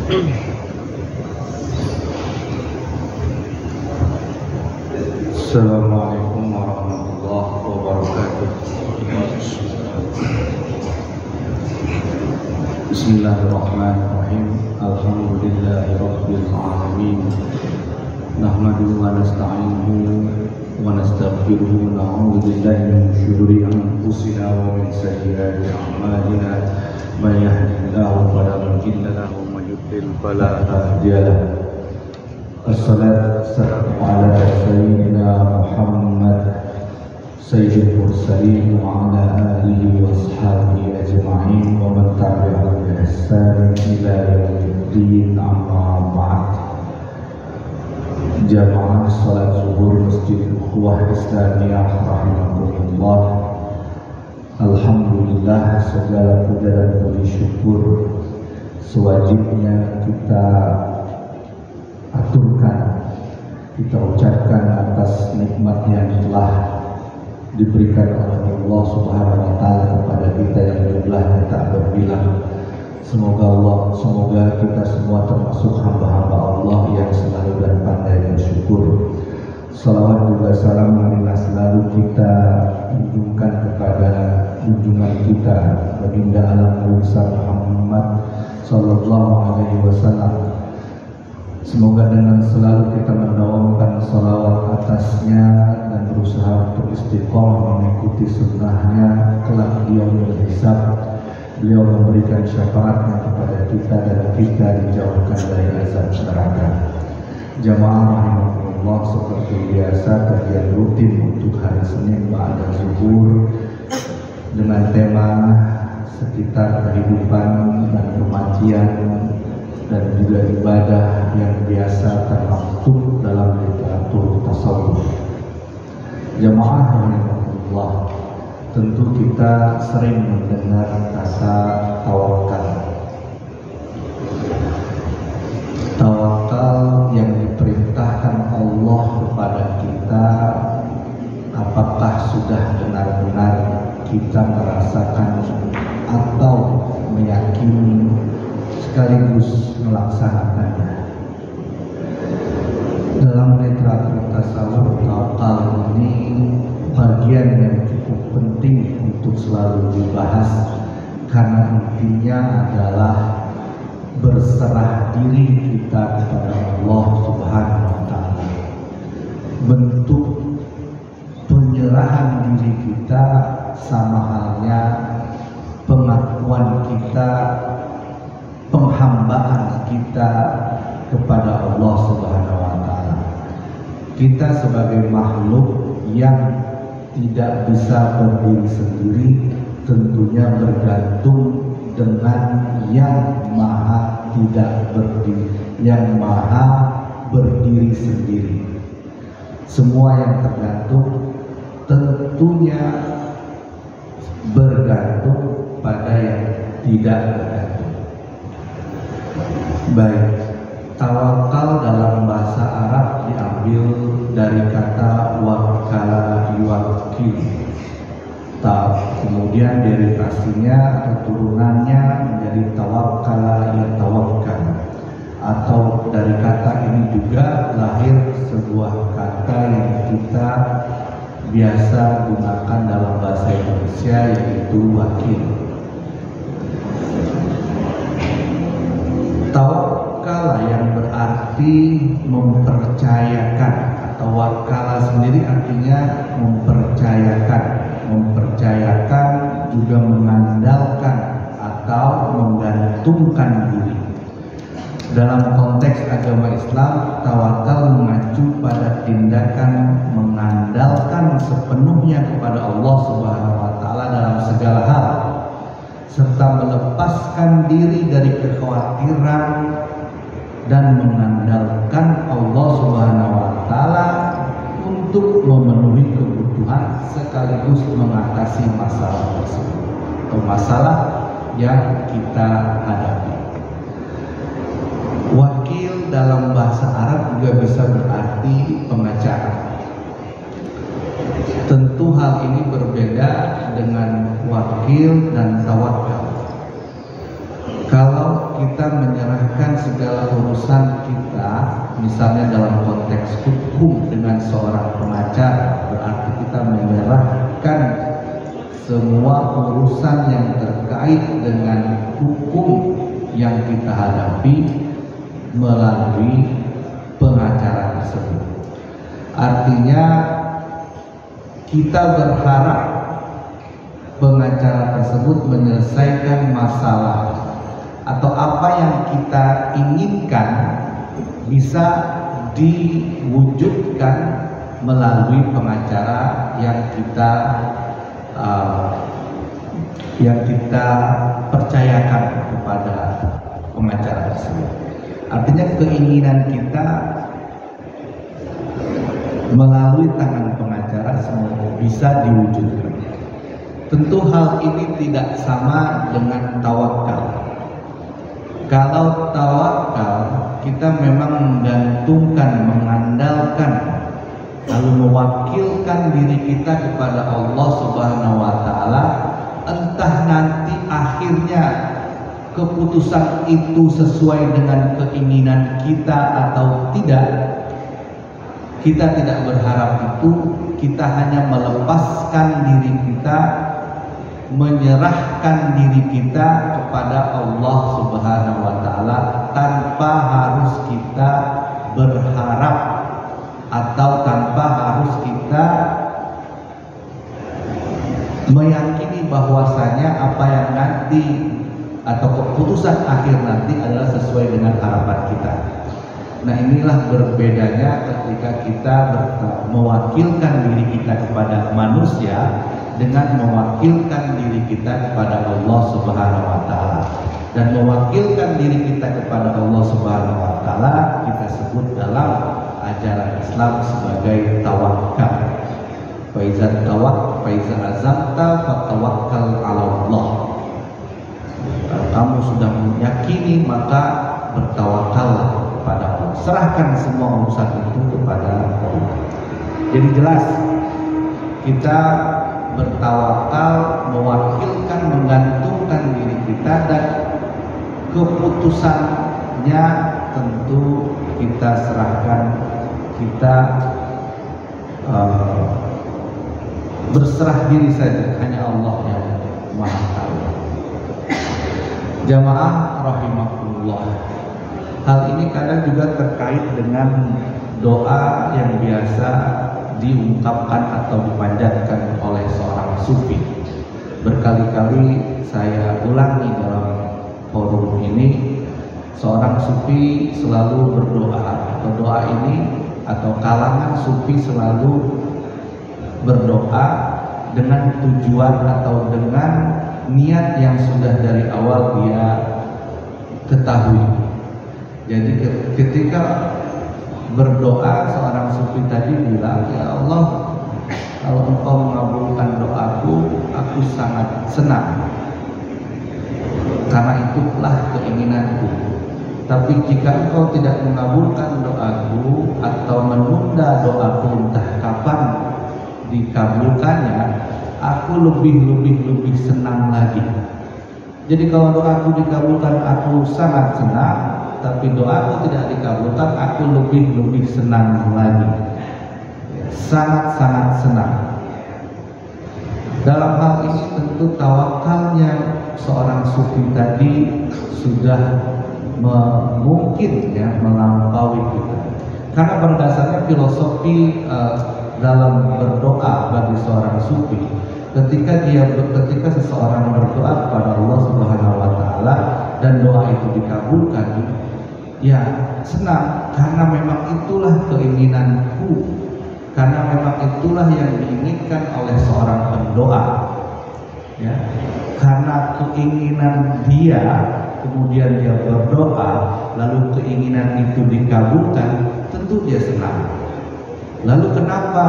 Assalamualaikum warahmatullahi wabarakatuh. Bismillahirrahmanirrahim. Alhamdulillahi rabbil alamin. Nahmaduhu wa nasta'inuhu wa nastaghfiruhu wa na'udzu billahi min shururi anfusina wa min sayyiati a'malina. May yahdihillahu fala mudilla lahu wa may yudlil fala hadiya lahu. Assalatu wassalamu ala sayyidina Muhammad sayyidil mursalin wa ala alihi wa ashabihi ajma'in wa man tabi'ahum bi ihsan ila yaumiddin, amma ba'd. Jamaah salat zuhur Masjid Ukhuwah Islamiyah rahimakumullah. Alhamdulillah, segala puja dan puji syukur sewajibnya kita aturkan, kita ucapkan atas nikmat yang telah diberikan oleh Allah Subhanahu wa taala kepada kita yang jumlahnya tak berbilang. Semoga kita semua termasuk hamba-hamba Allah yang selalu dan pandai bersyukur. Salawat juga salam marilah selalu kita junjungkan kepada junjungan kita baginda alam besar Muhammad sallallahu alaihi wasallam. Semoga dengan selalu kita mendawamkan salawat atasnya dan berusaha untuk istiqomah mengikuti sunnahnya, kelak beliau berhisab, beliau memberikan syafaatnya kepada kita dan kita dijauhkan dari azab neraka. Jamaah rahimahullah, seperti biasa kajian rutin untuk hari Senin ba'da zuhur dengan tema sekitar kehidupan dan kematian dan juga ibadah yang biasa termaktub dalam literatur tasawuf. Jamaah rahimahullah, tentu kita sering mendengar kata tawakal. Tawakal yang diperintahkan Allah kepada kita, apakah sudah benar-benar kita merasakan atau meyakini sekaligus melaksanakannya? Dalam literatur tasawuf, tawakal ini bagian yang cukup penting untuk selalu dibahas, karena intinya adalah berserah diri kita kepada Allah Subhanahu wa taala. Bentuk penyerahan diri kita sama halnya pengakuan kita, penghambaan kita kepada Allah Subhanahu wa taala. Kita sebagai makhluk yang tidak bisa berdiri sendiri tentunya bergantung dengan yang maha tidak berdiri, yang maha berdiri sendiri. Semua yang tergantung tentunya bergantung pada yang tidak bergantung. Baik, tawakal dalam bahasa Arab diambil dari kata wakala yuwakkil. Kemudian derivasinya atau turunannya menjadi tawakkala yatawakkal, atau dari kata ini juga lahir sebuah kata yang kita biasa gunakan dalam bahasa Indonesia, yaitu wakil. Tawakkala yang berarti mempercayakan, atau wakala sendiri artinya mempercayakan juga mengandalkan atau menggantungkan diri. Dalam konteks agama Islam, tawakal mengacu pada tindakan mengandalkan sepenuhnya kepada Allah Subhanahu wa taala dalam segala hal, serta melepaskan diri dari kekhawatiran dan mengandalkan Allah Subhanahu wa taala untuk memenuhi kebutuhan sekaligus mengatasi masalah tersebut atau masalah yang kita hadapi. Wakil dalam bahasa Arab juga bisa berarti pengacara. Tentu hal ini berbeda dengan wakil dan tawakal. Kalau kita menyerahkan segala urusan kita, misalnya dalam konteks hukum dengan seorang pengacara, berarti kita menyerahkan semua urusan yang terkait dengan hukum yang kita hadapi melalui pengacara tersebut. Artinya kita berharap pengacara tersebut menyelesaikan masalah atau apa yang kita inginkan bisa diwujudkan melalui pengacara yang kita percayakan kepada pengacara tersebut. Artinya keinginan kita melalui tangan pengacara semua bisa diwujudkan. Tentu hal ini tidak sama dengan tawakal. Kalau tawakal, kita memang menggantungkan, mengandalkan, lalu mewakilkan diri kita kepada Allah Subhanahu wa Ta'ala. Entah nanti akhirnya keputusan itu sesuai dengan keinginan kita atau tidak, kita tidak berharap itu. Kita hanya melepaskan diri kita, menyerahkan diri kita kepada Allah Subhanahu wa Ta'ala tanpa harus kita berharap atau tanpa harus kita meyakini bahwasanya apa yang nanti atau keputusan akhir nanti adalah sesuai dengan harapan kita. Nah, inilah berbedanya ketika kita mewakilkan diri kita kepada manusia dengan mewakilkan diri kita kepada Allah Subhanahu wa Ta'ala. Dan mewakilkan diri kita kepada Allah Subhanahu wa Ta'ala kita sebut dalam ajaran Islam sebagai tawakal. Faiza azamta fatawakkal 'ala Allah. Kalau kamu sudah meyakini, maka bertawakallah kepada Allah. Serahkan semua urusan itu kepada Allah. Jadi jelas kita bertawakal, mewakilkan, menggantungkan diri kita, dan keputusannya tentu kita serahkan. Kita berserah diri saja, hanya Allah yang Maha Tahu. Jamaah rahimakumullah, hal ini kadang juga terkait dengan doa yang biasa diungkapkan atau dipanjatkan oleh seorang sufi. Berkali-kali saya ulangi dalam forum ini, seorang sufi selalu berdoa, atau doa ini atau kalangan sufi selalu berdoa dengan tujuan atau dengan niat yang sudah dari awal dia ketahui. Jadi ketika berdoa, seorang sufi tadi bilang, ya Allah, kalau Engkau mengabulkan doaku, aku sangat senang, karena itulah keinginanku. Tapi jika Engkau tidak mengabulkan doaku atau menunda doaku entah kapan dikabulkannya, aku lebih senang lagi. Jadi kalau doaku dikabulkan, aku sangat senang. Tapi doaku tidak dikabulkan, aku lebih senang lagi. Sangat senang. Dalam hal ini tentu tawakalnya seorang sufi tadi sudah mungkin ya melampaui kita. Karena berdasarnya filosofi dalam berdoa bagi seorang sufi, ketika seseorang berdoa kepada Allah Subhanahu wa Ta'ala dan doa itu dikabulkan, ya senang, karena memang itulah keinginanku, karena memang itulah yang diinginkan oleh seorang pendoa, ya. Karena keinginan dia, kemudian dia berdoa, lalu keinginan itu dikabulkan, tentu dia senang. Lalu kenapa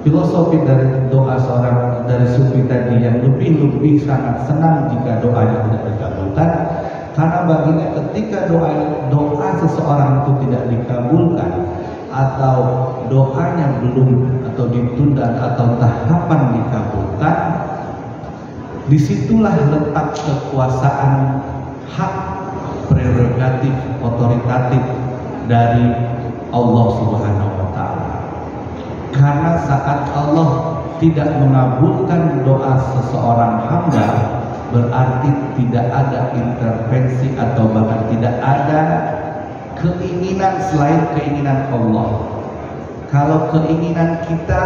filosofi dari doa seorang dari sufi tadi yang lebih sangat senang jika doanya tidak dikabulkan? Karena baginya ketika doa seseorang itu tidak dikabulkan, atau doanya belum atau ditunda atau tahapan dikabulkan, Disitulah letak kekuasaan, hak prerogatif otoritatif dari Allah Subhanahu wa Ta'ala. Karena saat Allah tidak mengabulkan doa seseorang hamba, berarti tidak ada intervensi atau bahkan tidak ada keinginan selain keinginan Allah. Kalau keinginan kita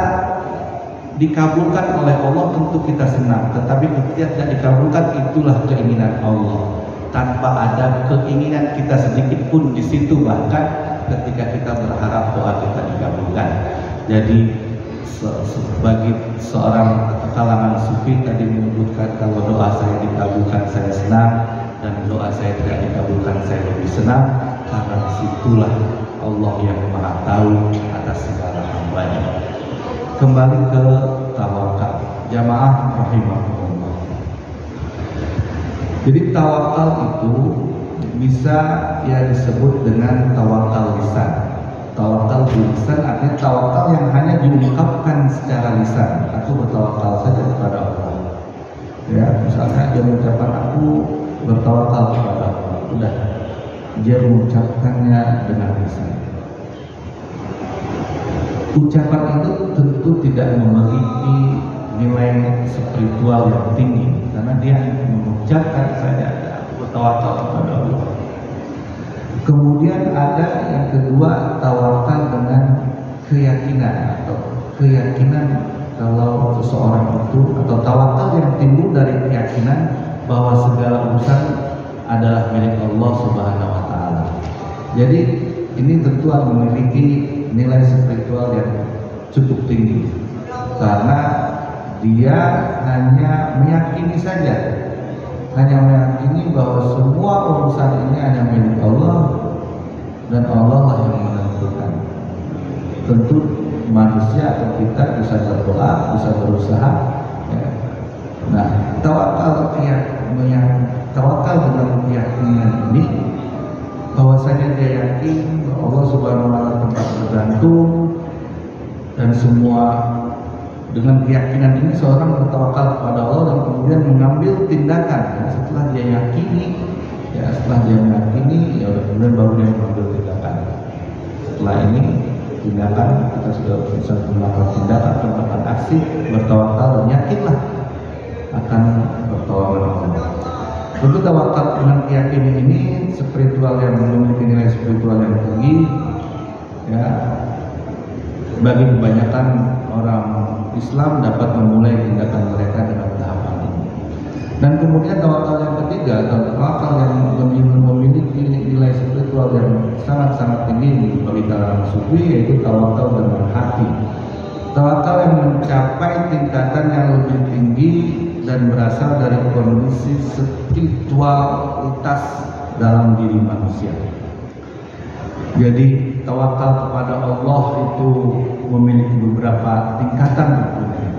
dikabulkan oleh Allah, tentu kita senang. Tetapi ketika tidak dikabulkan, itulah keinginan Allah. Tanpa ada keinginan kita sedikit pun di situ, bahkan ketika kita berharap doa kita dikabulkan. Jadi sebagai seorang kalangan sufi tadi menyebutkan, kalau doa saya dikabulkan saya senang, dan doa saya tidak dikabulkan saya lebih senang, karena disitulah Allah yang maha tahu atas segala hambanya. Kembali ke tawakal, jamaah rahimahullah. Jadi tawakal itu bisa ya disebut dengan tawakal lisan. Tawakal lisan artinya tawakal yang hanya diungkapkan secara lisan. Aku bertawakal saja kepada Allah. Ya, misalnya dia mengucapkan aku bertawakal kepada Allah, udah dia mengucapkannya dengan lisan. Ucapan itu tentu tidak memiliki nilai spiritual yang tinggi, karena dia mengucapkan saja aku bertawakal kepada Allah. Kemudian ada yang kedua, tawakal dengan keyakinan atau keyakinan kalau seseorang itu, atau tawakal yang timbul dari keyakinan bahwa segala urusan adalah milik Allah Subhanahu wa Ta'ala. Jadi ini tentu memiliki nilai spiritual yang cukup tinggi, karena dia hanya meyakini saja, hanya meyakini bahwa semua urusan ini hanya milik Allah dan Allah lah yang menentukan. Tentu manusia atau kita bisa berdoa, bisa berusaha ya. Nah, tawakal dengan keyakinan ini, bahwasanya dia yakin bahwa Allah Subhanahu wa Ta'ala tempat bergantung, dan semua dengan keyakinan ini seorang bertawakal kepada Allah dan kemudian mengambil tindakan ya, setelah dia yakini, ya kemudian baru dia mengambil tindakan. Setelah ini tindakan, kita sudah bisa melakukan tindakan, melakukan aksi, bertawakal dan yakinlah akan bertawakal Allah. Tentu tawakal dengan keyakinan ini spiritual yang memiliki nilai spiritual yang tinggi ya, bagi kebanyakan orang Islam dapat memulai tindakan mereka dengan tahapan ini. Dan kemudian tawakal yang ketiga, atau tawakal yang memiliki nilai spiritual yang sangat-sangat tinggi bagi kalangan sufi, yaitu tawakal dengan hati. Tawakal yang mencapai tingkatan yang lebih tinggi dan berasal dari kondisi spiritualitas dalam diri manusia. Jadi tawakal kepada Allah itu memiliki beberapa tingkatan tentunya.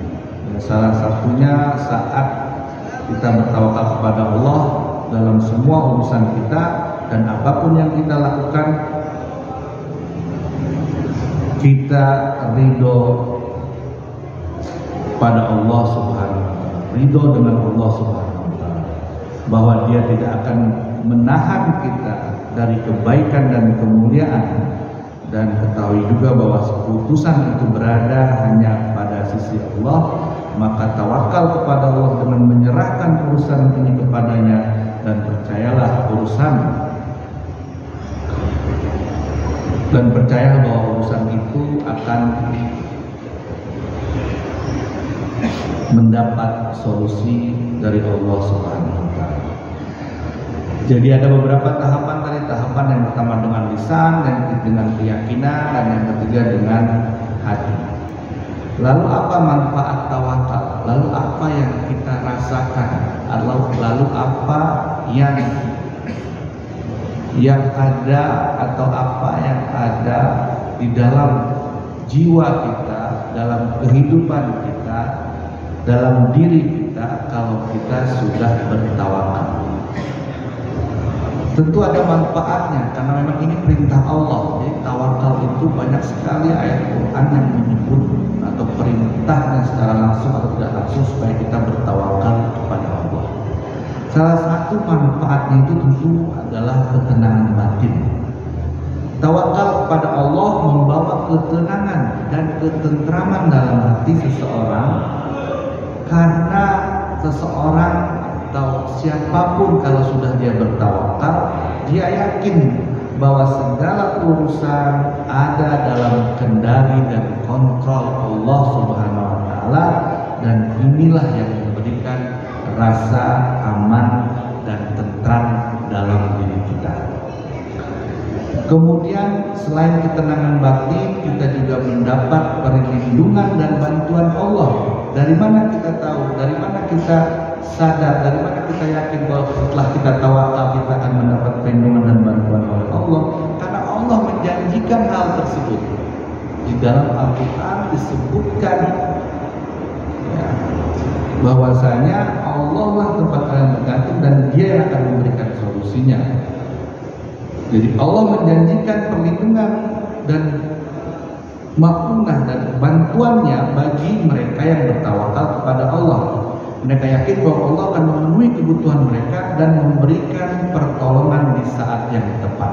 Salah satunya saat kita bertawakal kepada Allah dalam semua urusan kita, dan apapun yang kita lakukan kita ridho pada Allah Subhanahu wa Ta'ala, ridho dengan Allah Subhanahu wa Ta'ala, bahwa Dia tidak akan menahan kita dari kebaikan dan kemuliaan. Dan ketahui juga bahwa keputusan itu berada hanya pada sisi Allah. Maka tawakal kepada Allah dengan menyerahkan urusan ini kepadanya, dan percayalah bahwa urusan itu akan mendapat solusi dari Allah Subhanahu wa Ta'ala. Jadi ada beberapa tahapan tadi. Tahapan yang pertama dengan lisan, dan dengan keyakinan, dan yang ketiga dengan hati. Lalu apa manfaat tawakal? Lalu apa yang kita rasakan? Lalu apa yang ada, atau apa yang ada di dalam jiwa kita, dalam kehidupan kita, dalam diri kita kalau kita sudah bertawakal? Tentu ada manfaatnya, karena memang ini perintah Allah. Jadi tawakal itu banyak sekali ayat Quran yang menyebut atau perintahnya secara langsung atau tidak langsung supaya kita bertawakal kepada Allah. Salah satu manfaatnya itu tentu adalah ketenangan batin. Tawakal kepada Allah membawa ketenangan dan ketentraman dalam hati seseorang, karena seseorang atau siapapun kalau sudah dia bertawakal, dia yakin bahwa segala urusan ada dalam kendali dan kontrol Allah Subhanahu wa taala, dan inilah yang memberikan rasa aman dan tentram dalam diri kita. Kemudian selain ketenangan batin, kita juga mendapat perlindungan dan bantuan Allah. Dari mana kita tahu? Dari mana kita sadar? Dari mana kita yakin bahwa setelah kita tawakal kita akan mendapat perlindungan dan bantuan oleh Allah? Karena Allah menjanjikan hal tersebut. Di dalam Al-Quran disebutkan bahwasanya Allah lah tempat kalian bergantung dan Dia yang akan memberikan solusinya. Jadi Allah menjanjikan perlindungan dan maunah dan bantuannya bagi mereka yang bertawakal kepada Allah. Mereka yakin bahwa Allah akan memenuhi kebutuhan mereka dan memberikan pertolongan di saat yang tepat.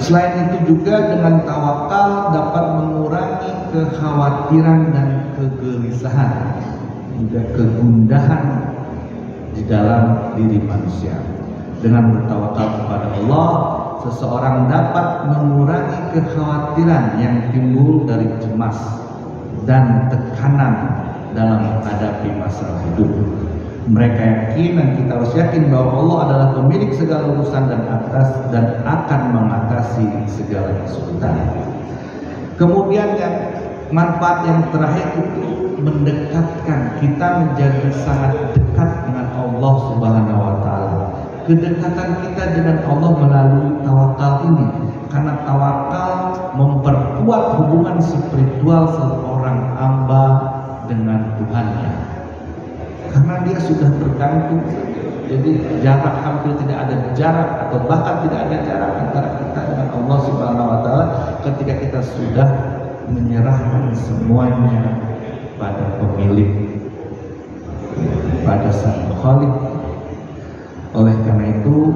Selain itu juga dengan tawakal dapat mengurangi kekhawatiran dan kegelisahan, juga kegundahan di dalam diri manusia. Dengan bertawakal kepada Allah, seseorang dapat mengurangi kekhawatiran yang timbul dari cemas dan tekanan dalam menghadapi masalah hidup. Mereka yakin dan kita harus yakin bahwa Allah adalah pemilik segala urusan dan akan mengatasi segala kesulitan. Kemudian manfaat yang terakhir itu mendekatkan kita menjadi sangat dekat dengan Allah Subhanahu wa taala. Kedekatan kita dengan Allah melalui tawakal ini, karena tawakal memperkuat hubungan spiritual seorang hamba dengan Tuhannya. Karena dia sudah bergantung, jadi jarak hampir tidak ada jarak atau bahkan tidak ada jarak antara kita dengan Allah Subhanahu wa taala ketika kita sudah menyerahkan semuanya pada pemilik, pada Sang Khalik. Oleh karena itu,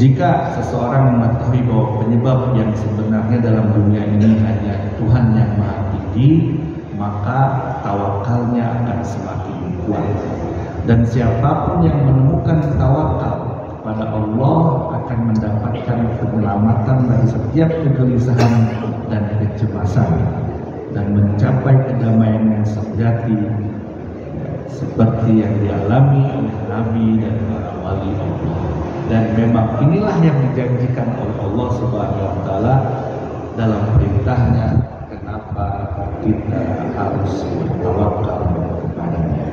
jika seseorang mengetahui bahwa penyebab yang sebenarnya dalam dunia ini hanya Tuhan yang Maha Tinggi, maka tawakalnya akan semakin kuat. Dan siapapun yang menemukan tawakal kepada Allah akan mendapatkan keselamatan dari setiap kegelisahan dan kecemasan, dan mencapai kedamaian yang sejati seperti yang dialami oleh Nabi dan para wali Allah. Dan memang inilah yang dijanjikan oleh Allah Subhanahu wa taala dalam perintahnya, kenapa kita harus bertawakal kepadanya.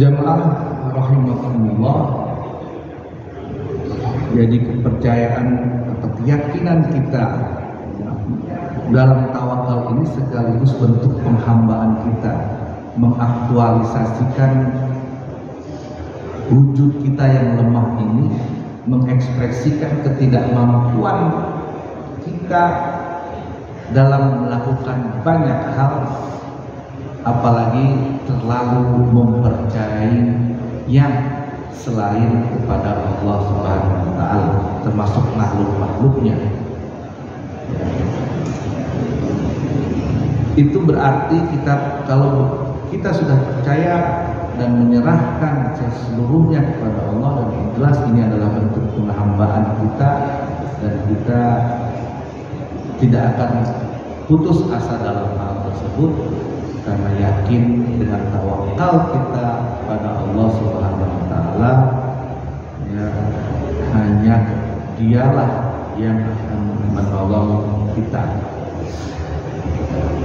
Jamaah rahimakumullah, jadi kepercayaan atau keyakinan kita dalam tawakal ini sekaligus bentuk penghambaan kita, mengaktualisasikan wujud kita yang lemah ini, mengekspresikan ketidakmampuan kita dalam melakukan banyak hal, apalagi terlalu mempercayai yang selain kepada Allah Subhanahu wa taala, termasuk makhluk-makhluknya. Itu berarti kalau kita sudah percaya dan menyerahkan seluruhnya kepada Allah, dan jelas ini adalah bentuk penghambaan kita, dan kita tidak akan putus asa dalam hal tersebut, karena yakin dengan tawakal kita pada Allah Subhanahu wa taala, ya, hanya Dialah yang akan menolong kita.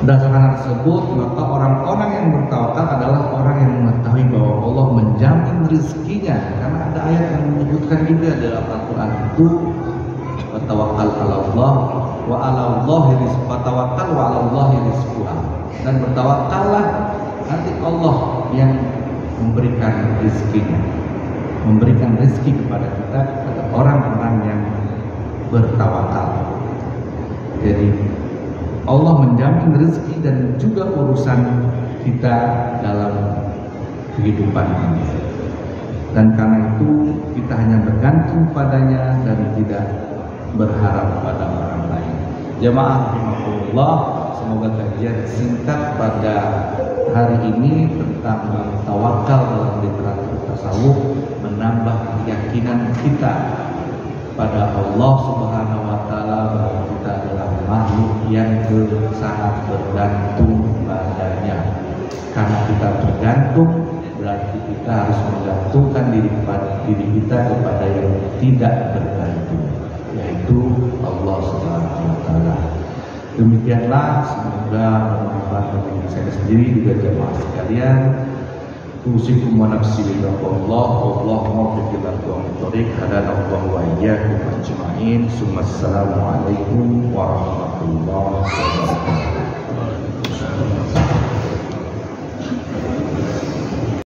Berdasarkan tersebut, maka orang-orang yang bertawakal adalah orang yang mengetahui bahwa Allah menjamin rezekinya, karena ada ayat yang menyebutkan juga dalam Al-Quran itu, wa tawakkal 'ala Allah wa 'ala Allahi rizquha, wa tawakkal wa 'ala Allahi rizquha, dan bertawakallah, nanti Allah yang memberikan rezekinya, memberikan rezeki kepada kita, kepada orang-orang yang bertawakal. Jadi Allah menjamin rezeki dan juga urusan kita dalam kehidupan ini. Dan karena itu kita hanya bergantung padanya dan tidak berharap pada orang lain. Jamaah rahimakumullah, semoga kajian singkat pada hari ini tentang tawakal dalam literatur tasawuf menambah keyakinan kita pada Allah Subhanahu wa taala bahwa kita adalah makhluk yang sangat bergantung padanya. Karena kita bergantung, berarti kita harus menggantungkan diri kita kepada yang tidak bergantung, yaitu Allah Subhanahu wa taala. Demikianlah, semoga bermanfaat bagi saya sendiri juga jemaah sekalian. Usikum wa nafsi billahi wallahu muwaffiq ila thoriq hadanallahu wa iyyakum ajma'in. Assalamualaikum warahmatullahi wabarakatuh.